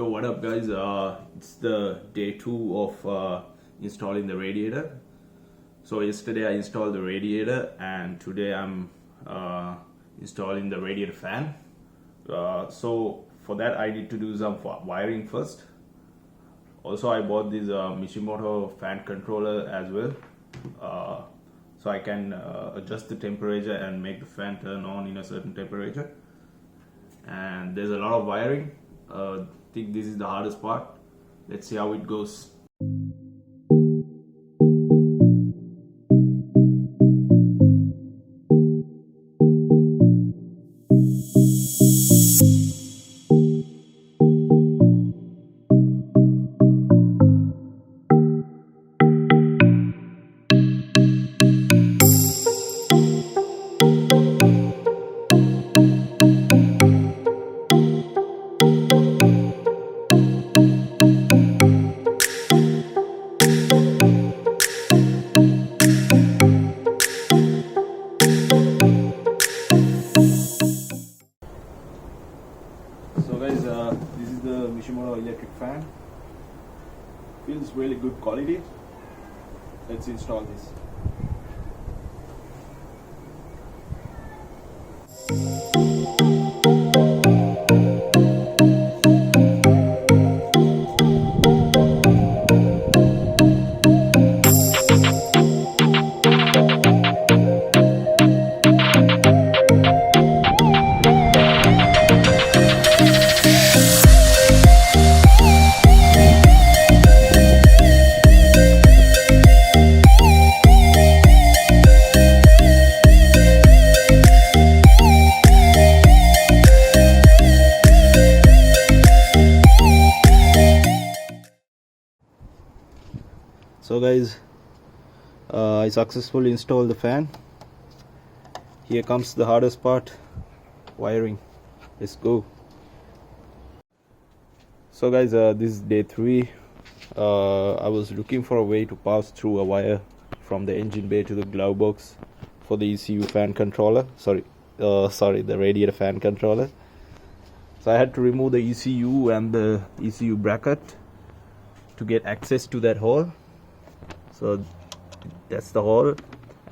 Yo, what up guys, it's the day 2 of installing the radiator. So yesterday I installed the radiator and today I'm installing the radiator fan. So for that I need to do some wiring first. Also I bought this Mishimoto fan controller as well, so I can adjust the temperature and make the fan turn on in a certain temperature. And there's a lot of wiring. I think this is the hardest part. Let's see how it goes. So guys, this is the Mishimoto electric fan. Feels really good quality. Let's install this. So guys, I successfully installed the fan. Here comes the hardest part, wiring. Let's go. So guys, this is day 3. I was looking for a way to pass through a wire from the engine bay to the glove box for the ECU fan controller. The radiator fan controller. So I had to remove the ECU and the ECU bracket to get access to that hole. So that's the hole,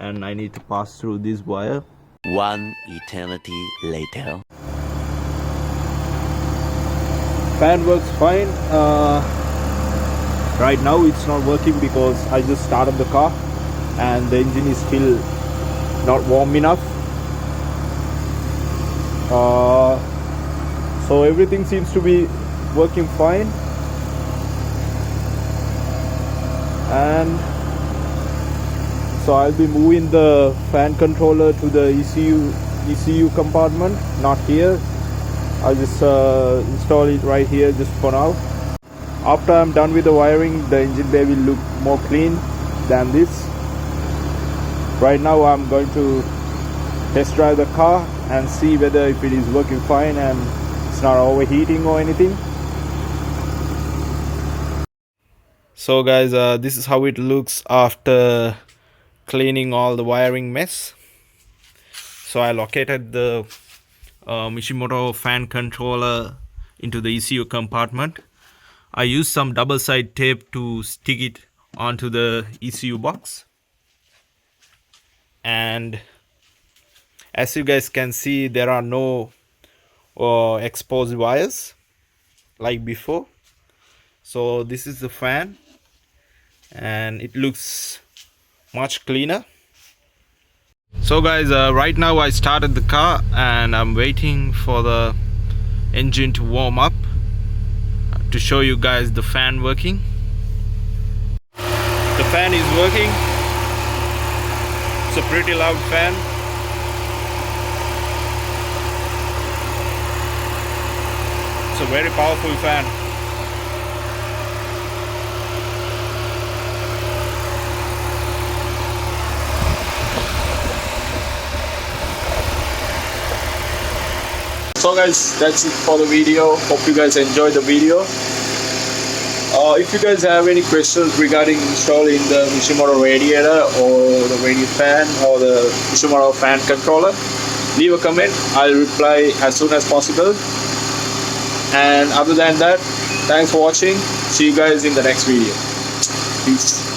and I need to pass through this wire. One eternity later. Fan works fine. Right now it's not working because I just started the car and the engine is still not warm enough. So everything seems to be working fine. And so I'll be moving the fan controller to the ECU compartment, not here. I'll just install it right here just for now. After I'm done with the wiring, the engine bay will look more clean than this. Right now I'm going to test drive the car and see whether if it is working fine and it's not overheating or anything. So guys, this is how it looks after cleaning all the wiring mess. So I located the Mishimoto fan controller into the ECU compartment. I used some double side tape to stick it onto the ECU box, and as you guys can see, there are no exposed wires like before. So this is the fan and it looks much cleaner. So guys, right now I started the car and I'm waiting for the engine to warm up to show you guys the fan working. The fan is working. It's a pretty loud fan. It's a very powerful fan. So guys, that's it for the video. Hope you guys enjoyed the video. If you guys have any questions regarding installing the Mishimoto radiator or the radiator fan or the Mishimoto fan controller, leave a comment. I'll reply as soon as possible. And other than that, Thanks for watching. See you guys in the next video. Peace.